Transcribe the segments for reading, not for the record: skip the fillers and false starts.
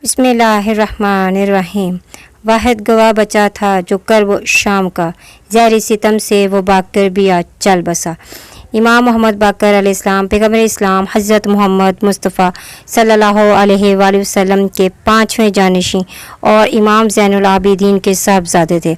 بسم اللہ الرحمن الرحیم۔ واحد گواہ بچا تھا جو کرب و شام کا، زہر ستم سے وہ بھاگ کر بھی آج چل بسا۔ امام محمد باقر علیہ السلام پیغمبر اسلام حضرت محمد مصطفیٰ صلی اللہ علیہ وآلہ وسلم کے 5ویں جانشین اور امام زین العابدین کے صاحبزادے تھے۔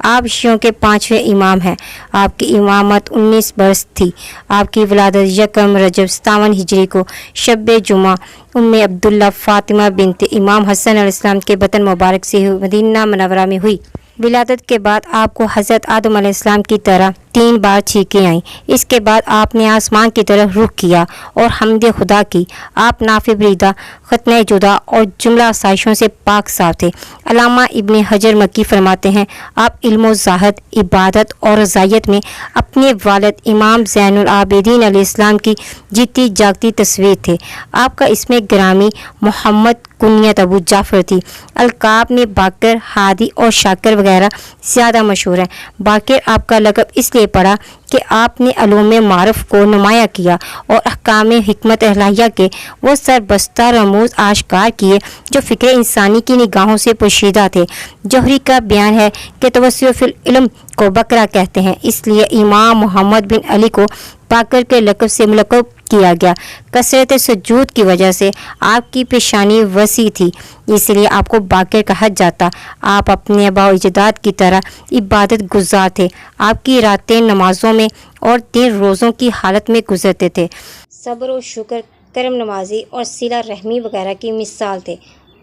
آپ شیعوں کے 5ویں امام ہیں۔ آپ کی امامت 19 برس تھی۔ آپ کی ولادت 1 رجب 57 ہجری کو شب جمعہ ام عبداللہ فاطمہ بنت امام حسن علیہ السلام کے بطن مبارک سے مدینہ منورہ میں ہوئی۔ ولادت کے بعد آپ کو حضرت آدم علیہ السلام کی طرح 3 بار چھینکیں آئیں۔ اس کے بعد آپ نے آسمان کی طرف رخ کیا اور حمد خدا کی۔ آپ نافع بریدہ، ختنہ جدا اور جملہ آسائشوں سے پاک صاف تھے۔ علامہ ابن حجر مکی فرماتے ہیں، آپ علم و زاہد، عبادت اور رضائیت میں اپنے والد امام زین العابدین علیہ السلام کی جیتی جاگتی تصویر تھے۔ آپ کا اسم گرامی محمد، کنیت ابو جعفر تھی۔ القاب میں باقر، ہادی اور شاکر وغیرہ زیادہ مشہور ہیں۔ باقر آپ کا لقب اس لیے پڑا کہ آپ نے علوم معرف کو نمایاں کیا اور احکام حکمت الہیہ کے وہ سربستہ رموز آشکار کیے جو فکر انسانی کی نگاہوں سے پوشیدہ تھے۔ جوہری کا بیان ہے کہ توسع فی العلم کو بکرا کہتے ہیں، اس لیے امام محمد بن علی کو باقر کے لقب سے ملقب کیا گیا۔ کثرت سجود کی وجہ سے آپ کی پیشانی وسیع تھی، اس لیے آپ کو باقر کہا جاتا۔ آپ اپنے آباء و اجداد کی طرح عبادت گزار تھے۔ آپ کی راتیں نمازوں میں اور دن روزوں کی حالت میں گزرتے تھے۔ صبر و شکر، کرم نوازی اور صلہ رحمی وغیرہ کی مثال تھے۔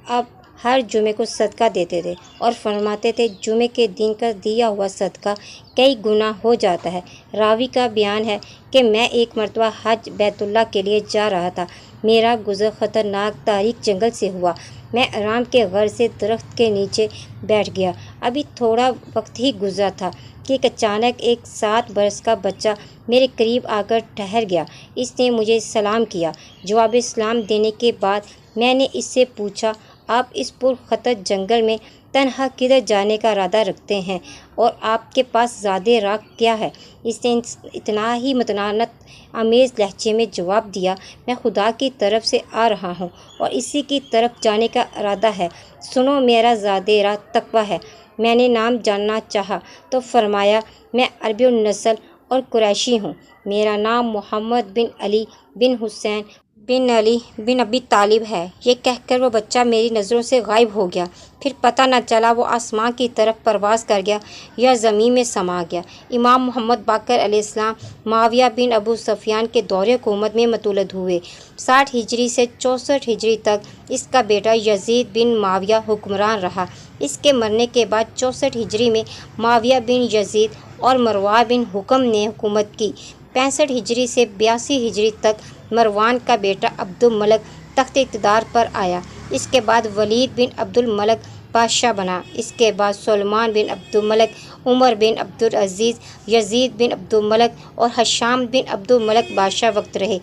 آپ ہر جمعے کو صدقہ دیتے تھے اور فرماتے تھے جمعے کے دن کا دیا ہوا صدقہ کئی گنا ہو جاتا ہے۔ راوی کا بیان ہے کہ میں ایک مرتبہ حج بیت اللہ کے لیے جا رہا تھا۔ میرا گزر خطرناک تاریک جنگل سے ہوا۔ میں آرام کے غرض سے درخت کے نیچے بیٹھ گیا۔ ابھی تھوڑا وقت ہی گزرا تھا کہ اچانک ایک 7 برس کا بچہ میرے قریب آ کر ٹھہر گیا۔ اس نے مجھے سلام کیا۔ جواب سلام دینے کے بعد میں نے اس سے پوچھا، آپ اس پرخطر جنگل میں تنہا کدھر جانے کا ارادہ رکھتے ہیں اور آپ کے پاس زادِ راہ کیا ہے؟ اس نے اتنا ہی متانت آمیز لہجے میں جواب دیا، میں خدا کی طرف سے آ رہا ہوں اور اسی کی طرف جانے کا ارادہ ہے۔ سنو، میرا زادِ راہ تقویٰ ہے۔ میں نے نام جاننا چاہا تو فرمایا، میں عربی النسل اور قریشی ہوں۔ میرا نام محمد بن علی بن حسین بن علی بن ابی طالب ہے۔ یہ کہہ کر وہ بچہ میری نظروں سے غائب ہو گیا۔ پھر پتہ نہ چلا وہ آسمان کی طرف پرواز کر گیا یا زمین میں سما گیا۔ امام محمد باقر علیہ السلام معاویہ بن ابو سفیان کے دور حکومت میں متولد ہوئے۔ 60 ہجری سے 64 ہجری تک اس کا بیٹا یزید بن معاویہ حکمران رہا۔ اس کے مرنے کے بعد 64 ہجری میں معاویہ بن یزید اور مروان بن حکم نے حکومت کی۔ 65 ہجری سے 82 ہجری تک مروان کا بیٹا عبد الملک تخت اقتدار پر آیا۔ اس کے بعد ولید بن عبد الملک بادشاہ بنا۔ اس کے بعد سلمان بن عبد الملک، عمر بن عبد العزیز، یزید بن عبد الملک اور ہشام بن عبد الملک بادشاہ وقت رہے۔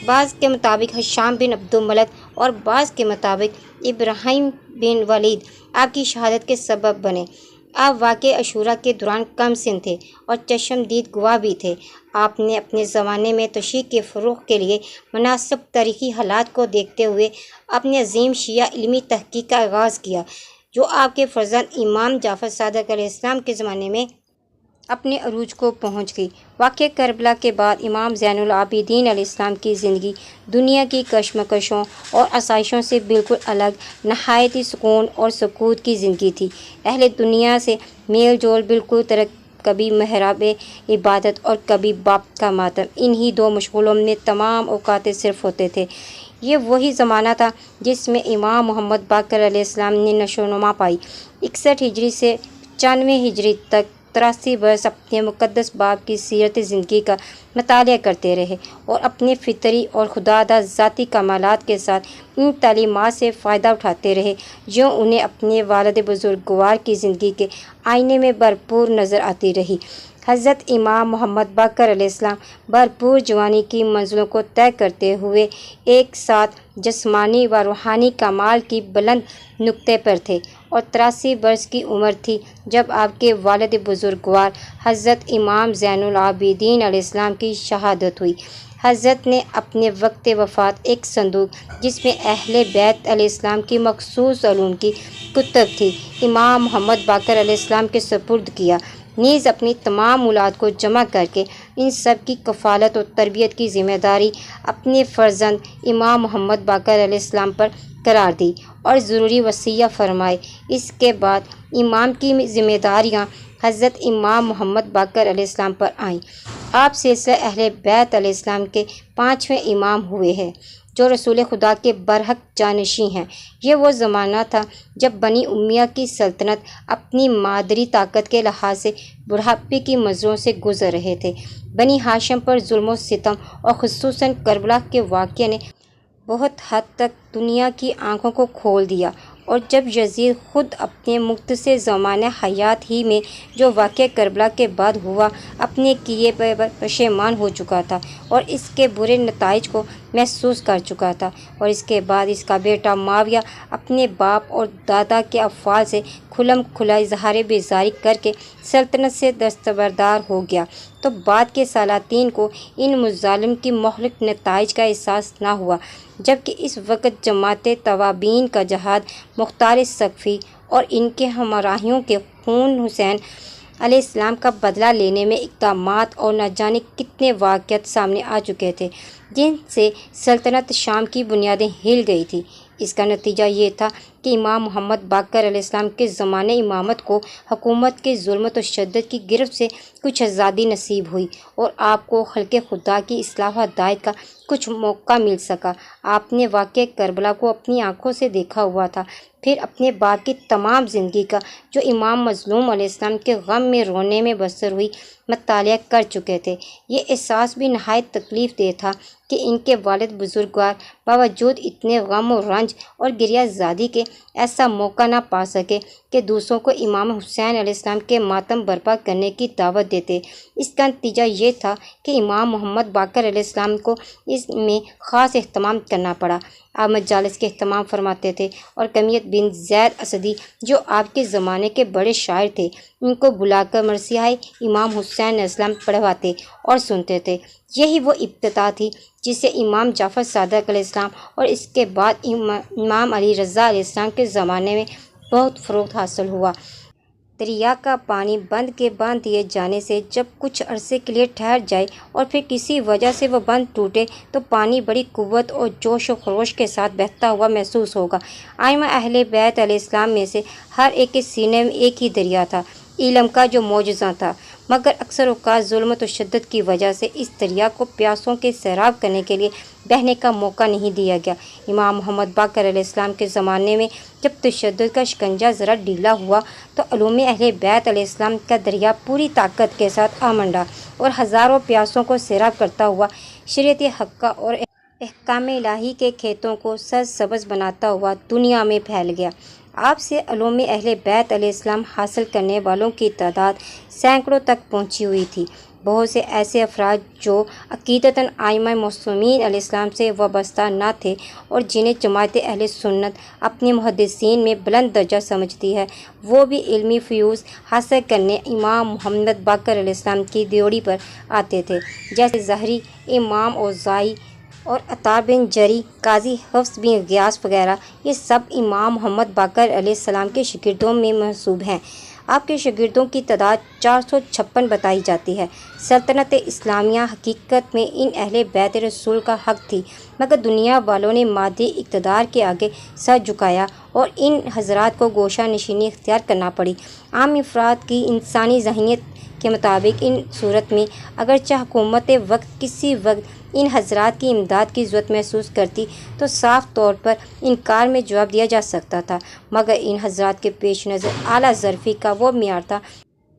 بعض کے مطابق ہشام بن عبد الملک اور بعض کے مطابق ابراہیم بن ولید آپ کی شہادت کے سبب بنے۔ آپ واقع عشورہ کے دوران کم سن تھے اور چشم دید گواہ بھی تھے۔ آپ نے اپنے زمانے میں تشیع کے فروغ کے لیے مناسب تاریخی حالات کو دیکھتے ہوئے اپنے عظیم شیعہ علمی تحقیق کا آغاز کیا، جو آپ کے فرزند امام جعفر صادق علیہ السلام کے زمانے میں اپنے عروج کو پہنچ گئی۔ واقعہ کربلا کے بعد امام زین العابدین علیہ السلام کی زندگی دنیا کی کشمکشوں اور آسائشوں سے بالکل الگ، نہایت ہی سکون اور سکوت کی زندگی تھی۔ اہل دنیا سے میل جول بالکل ترک، کبھی محراب عبادت اور کبھی باپ کا ماتم، انہی 2 مشغولوں میں تمام اوقات صرف ہوتے تھے۔ یہ وہی زمانہ تھا جس میں امام محمد باقر علیہ السلام نے نشو و نما پائی۔ 61 ہجری سے 95 ہجری تک 83 برس اپنے مقدس باپ کی سیرت زندگی کا مطالعہ کرتے رہے اور اپنے فطری اور خداداد ذاتی کمالات کے ساتھ ان تعلیمات سے فائدہ اٹھاتے رہے جو انہیں اپنے والد بزرگوار کی زندگی کے آئینے میں بھرپور نظر آتی رہی۔ حضرت امام محمد باقر علیہ السلام بھرپور جوانی کی منزلوں کو طے کرتے ہوئے ایک ساتھ جسمانی و روحانی کمال کی بلند نقطے پر تھے اور 83 برس کی عمر تھی جب آپ کے والد بزرگوار حضرت امام زین العابدین علیہ السلام کی شہادت ہوئی۔ حضرت نے اپنے وقت وفات ایک صندوق جس میں اہل بیت علیہ السلام کی مخصوص علوم کی کتب تھی امام محمد باقر علیہ السلام کے سپرد کیا، نیز اپنی تمام اولاد کو جمع کر کے ان سب کی کفالت و تربیت کی ذمہ داری اپنے فرزند امام محمد باقر علیہ السلام پر قرار دی اور ضروری وصیہ فرمائے۔ اس کے بعد امام کی ذمہ داریاں حضرت امام محمد باقر علیہ السلام پر آئیں۔ آپ سلسلہ اہل بیت علیہ السلام کے 5ویں امام ہوئے ہیں جو رسول خدا کے برحق جانشین ہیں۔ یہ وہ زمانہ تھا جب بنی امیہ کی سلطنت اپنی مادری طاقت کے لحاظ سے بڑھاپے کی منزلوں سے گزر رہے تھے۔ بنی ہاشم پر ظلم و ستم اور خصوصاً کربلا کے واقعے نے بہت حد تک دنیا کی آنکھوں کو کھول دیا، اور جب یزید خود اپنے مختصر زمانہ حیات ہی میں جو واقعہ کربلا کے بعد ہوا اپنے کیے پر پشیمان ہو چکا تھا اور اس کے برے نتائج کو محسوس کر چکا تھا، اور اس کے بعد اس کا بیٹا معاویہ اپنے باپ اور دادا کے افعال سے کھلم کھلا اظہار بیزاری کر کے سلطنت سے دستبردار ہو گیا، تو بعد کے سلاطین کو ان مظالم کی مہلک نتائج کا احساس نہ ہوا، جبکہ اس وقت جماعت توابین کا جہاد مختار ثقفی اور ان کے ہمراہیوں کے خون حسین علیہ السلام کا بدلہ لینے میں اقدامات اور نہ جانے کتنے واقعات سامنے آ چکے تھے جن سے سلطنت شام کی بنیادیں ہل گئی تھیں۔ اس کا نتیجہ یہ تھا کہ امام محمد باقر علیہ السلام کے زمانے امامت کو حکومت کے ظلم و تشدد کی گرفت سے کچھ آزادی نصیب ہوئی اور آپ کو خلق خدا کی اصلاح و ہدایت کا کچھ موقع مل سکا۔ آپ نے واقعہ کربلا کو اپنی آنکھوں سے دیکھا ہوا تھا، پھر اپنے باپ کی تمام زندگی کا جو امام مظلوم علیہ السلام کے غم میں رونے میں بسر ہوئی مطالعہ کر چکے تھے۔ یہ احساس بھی نہایت تکلیف دہ تھا کہ ان کے والد بزرگوار باوجود اتنے غم و رنج اور گریہ زادی کے ایسا موقع نہ پا سکے کہ دوسروں کو امام حسین علیہ السلام کے ماتم برپا کرنے کی دعوت دیتے۔ اس کا نتیجہ یہ تھا کہ امام محمد باقر علیہ السلام کو اس میں خاص اہتمام کرنا پڑا۔ آپ مجالس کے اہتمام فرماتے تھے اور کمیت بن زید اسدی جو آپ کے زمانے کے بڑے شاعر تھے ان کو بلا کر مرثیہ امام حسین علیہ السلام پڑھواتے اور سنتے تھے۔ یہی وہ ابتدا تھی جسے امام جعفر صادق علیہ السلام اور اس کے بعد امام علی رضا علیہ السلام کے زمانے میں بہت فروغ حاصل ہوا۔ دریا کا پانی بند کے باندھ دیے جانے سے جب کچھ عرصے کے لیے ٹھہر جائے اور پھر کسی وجہ سے وہ بند ٹوٹے تو پانی بڑی قوت اور جوش و خروش کے ساتھ بہتا ہوا محسوس ہوگا۔ ائمہ اہل بیت علیہ السلام میں سے ہر ایک کے سینے میں ایک ہی دریا تھا، علم کا جو معجزہ تھا، مگر اکثر اوقات ظلم و تشدد کی وجہ سے اس دریا کو پیاسوں کے سیراب کرنے کے لیے بہنے کا موقع نہیں دیا گیا۔ امام محمد باقر علیہ السلام کے زمانے میں جب تشدد کا شکنجہ ذرا ڈھیلا ہوا تو علوم اہل بیت علیہ السلام کا دریا پوری طاقت کے ساتھ آ منڈا اور ہزاروں پیاسوں کو سیراب کرتا ہوا شریعت حقہ اور احکام الہی کے کھیتوں کو سرسبز بناتا ہوا دنیا میں پھیل گیا۔ آپ سے علوم اہل بیت علیہ السلام حاصل کرنے والوں کی تعداد سینکڑوں تک پہنچی ہوئی تھی۔ بہت سے ایسے افراد جو عقیدتاً ائمہ معصومین علیہ السلام سے وابستہ نہ تھے اور جنہیں جماعت اہل سنت اپنے محدثین میں بلند درجہ سمجھتی ہے، وہ بھی علمی فیوز حاصل کرنے امام محمد باقر علیہ السلام کی ڈیوڑی پر آتے تھے، جیسے ظاہری، امام اوزاعی اور عطا بن جری، قاضی حفص بن غیاث وغیرہ۔ یہ سب امام محمد باقر علیہ السلام کے شاگردوں میں منسوب ہیں۔ آپ کے شاگردوں کی تعداد 456 بتائی جاتی ہے۔ سلطنت اسلامیہ حقیقت میں ان اہل بیت رسول کا حق تھی، مگر دنیا والوں نے مادی اقتدار کے آگے سر جھکایا اور ان حضرات کو گوشہ نشینی اختیار کرنا پڑی۔ عام افراد کی انسانی ذہنیت کے مطابق ان صورت میں اگرچہ حکومت وقت کسی وقت ان حضرات کی امداد کی ضرورت محسوس کرتی تو صاف طور پر انکار میں جواب دیا جا سکتا تھا، مگر ان حضرات کے پیش نظر اعلیٰ ظرفی کا وہ معیار تھا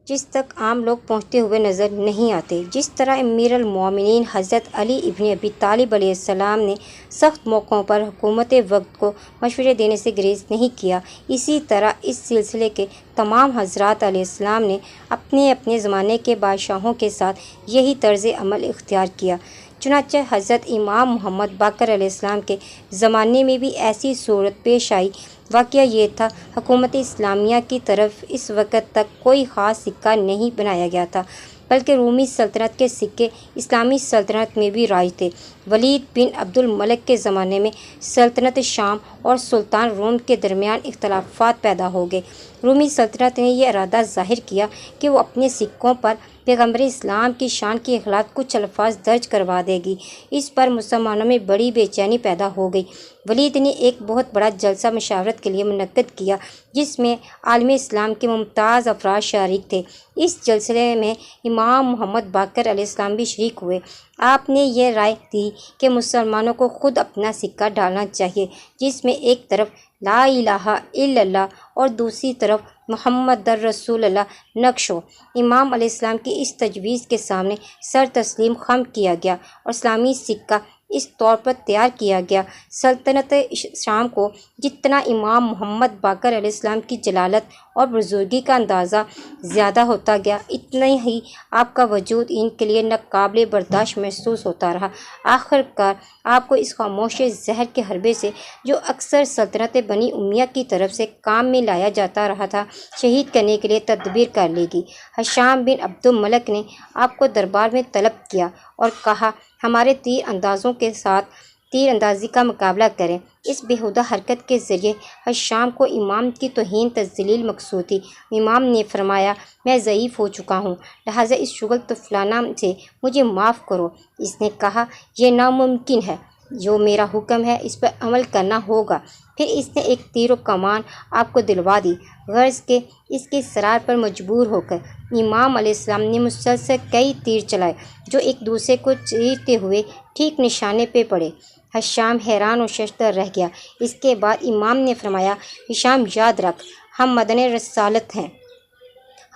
جس تک عام لوگ پہنچتے ہوئے نظر نہیں آتے۔ جس طرح امیر المومنین حضرت علی ابن ابی طالب علیہ السلام نے سخت موقعوں پر حکومت وقت کو مشورے دینے سے گریز نہیں کیا، اسی طرح اس سلسلے کے تمام حضرات علیہ السلام نے اپنے اپنے زمانے کے بادشاہوں کے ساتھ یہی طرز عمل اختیار کیا۔ چنانچہ حضرت امام محمد باقر علیہ السلام کے زمانے میں بھی ایسی صورت پیش آئی۔ واقعہ یہ تھا، حکومت اسلامیہ کی طرف اس وقت تک کوئی خاص سکہ نہیں بنایا گیا تھا، بلکہ رومی سلطنت کے سکے اسلامی سلطنت میں بھی رائج تھے۔ ولید بن عبد الملک کے زمانے میں سلطنت شام اور سلطان روم کے درمیان اختلافات پیدا ہو گئے۔ رومی سلطنت نے یہ ارادہ ظاہر کیا کہ وہ اپنے سکوں پر پیغمبر اسلام کی شان کے خلاف کچھ الفاظ درج کروا دے گی۔ اس پر مسلمانوں میں بڑی بے چینی پیدا ہو گئی۔ ولید نے ایک بہت بڑا جلسہ مشاورت کے لیے منعقد کیا جس میں عالم اسلام کے ممتاز افراد شریک تھے۔ اس جلسے میں امام محمد باقر علیہ السلام بھی شریک ہوئے۔ آپ نے یہ رائے دی کہ مسلمانوں کو خود اپنا سکہ ڈالنا چاہیے جس میں ایک طرف لا الہ الا اللہ اور دوسری طرف محمد رسول اللہ نقش ہو۔ امام علیہ السلام کی اس تجویز کے سامنے سر تسلیم خم کیا گیا اور اسلامی سکہ اس طور پر تیار کیا گیا۔ سلطنت شام کو جتنا امام محمد باقر علیہ السلام کی جلالت اور بزرگی کا اندازہ زیادہ ہوتا گیا، اتنا ہی آپ کا وجود ان کے لیے ناقابل برداشت محسوس ہوتا رہا۔ آخر کار آپ کو اس خاموش زہر کے حربے سے جو اکثر سلطنت بنی امیہ کی طرف سے کام میں لایا جاتا رہا تھا، شہید کرنے کے لیے تدبیر کر لی گئی۔ ہشام بن عبد الملک نے آپ کو دربار میں طلب کیا اور کہا، ہمارے تیر اندازوں کے ساتھ تیر اندازی کا مقابلہ کریں۔ اس بیہودہ حرکت کے ذریعے ہشام کو امام کی توہین تذلیل مقصود تھی۔ امام نے فرمایا، میں ضعیف ہو چکا ہوں، لہٰذا اس شغل طفلانہ سے مجھے معاف کرو۔ اس نے کہا، یہ ناممکن ہے، جو میرا حکم ہے اس پر عمل کرنا ہوگا۔ پھر اس نے ایک تیر و کمان آپ کو دلوا دی، غرض کہ اس کے اصرار پر مجبور ہو کر امام علیہ السلام نے مسلسل کئی تیر چلائے جو ایک دوسرے کو چیرتے ہوئے ٹھیک نشانے پہ پڑے۔ ہشام حیران و ششدر رہ گیا۔ اس کے بعد امام نے فرمایا، ہشام یاد رکھ، ہم مدن رسالت ہیں،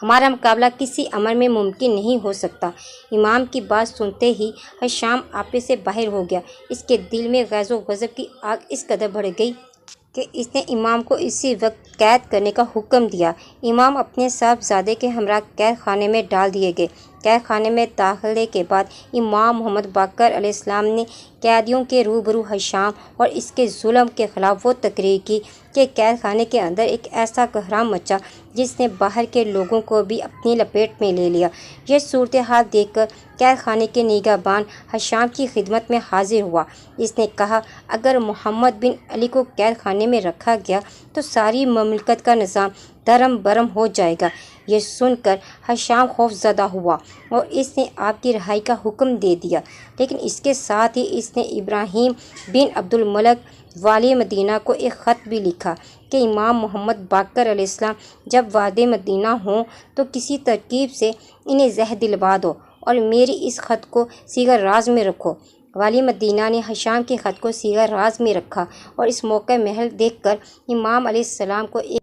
ہمارا مقابلہ کسی امر میں ممکن نہیں ہو سکتا۔ امام کی بات سنتے ہی ہشام آپے سے باہر ہو گیا۔ اس کے دل میں غیظ و غضب کی آگ اس قدر بڑھ گئی کہ اس نے امام کو اسی وقت قید کرنے کا حکم دیا۔ امام اپنے صاحبزادے کے ہمراہ قید خانے میں ڈال دیے گئے۔ قید خانے میں داخلے کے بعد امام محمد باقر علیہ السلام نے قیدیوں کے روبرو ہشام اور اس کے ظلم کے خلاف وہ تقریر کی کہ قید خانے کے اندر ایک ایسا کہرام مچا جس نے باہر کے لوگوں کو بھی اپنی لپیٹ میں لے لیا۔ یہ صورتحال دیکھ کر قید خانے کے نگہبان ہشام کی خدمت میں حاضر ہوا۔ اس نے کہا، اگر محمد بن علی کو قید خانے میں رکھا گیا تو ساری مملکت کا نظام درم برم ہو جائے گا۔ یہ سن کر ہشام خوف زدہ ہوا اور اس نے آپ کی رہائی کا حکم دے دیا، لیکن اس کے ساتھ ہی اس نے ابراہیم بن عبد الملک والی مدینہ کو ایک خط بھی لکھا کہ امام محمد باقر علیہ السلام جب وارد مدینہ ہوں تو کسی ترکیب سے انہیں زہر دلوا دو اور میری اس خط کو صیغہ راز میں رکھو۔ والی مدینہ نے ہشام کے خط کو صیغہ راز میں رکھا اور اس موقع محل دیکھ کر امام علیہ السلام کو ایک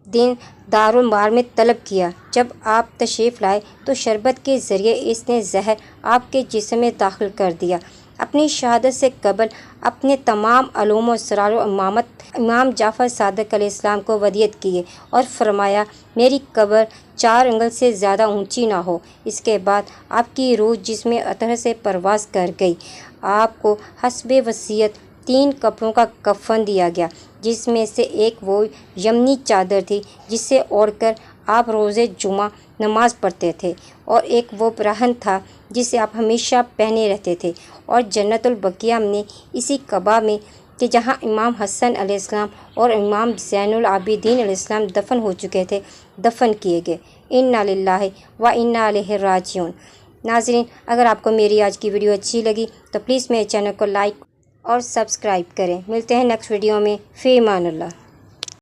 دن دارالمار میں طلب کیا۔ جب آپ تشریف لائے تو شربت کے ذریعے اس نے زہر آپ کے جسم میں داخل کر دیا۔ اپنی شہادت سے قبل اپنے تمام علوم و اسرار و امامت امام جعفر صادق علیہ السلام کو ودیعت کیے اور فرمایا، میری قبر 4 انگل سے زیادہ اونچی نہ ہو۔ اس کے بعد آپ کی روح جسم اطہر سے پرواز کر گئی۔ آپ کو حسب وصیت 3 کپڑوں کا کفن دیا گیا، جس میں سے ایک وہ یمنی چادر تھی جسے اوڑھ کر آپ روز جمعہ نماز پڑھتے تھے، اور ایک وہ برہن تھا جسے آپ ہمیشہ پہنے رہتے تھے، اور جنت البقیع میں اسی قبا میں کہ جہاں امام حسن علیہ السلام اور امام زین العابدین علیہ السلام دفن ہو چکے تھے، دفن کیے گئے۔ انا للہ و انا الیہ راجعون۔ ناظرین، اگر آپ کو میری آج کی ویڈیو اچھی لگی تو پلیز میرے چینل کو لائک اور سبسکرائب کریں۔ ملتے ہیں نیکسٹ ویڈیو میں، فی امان اللہ۔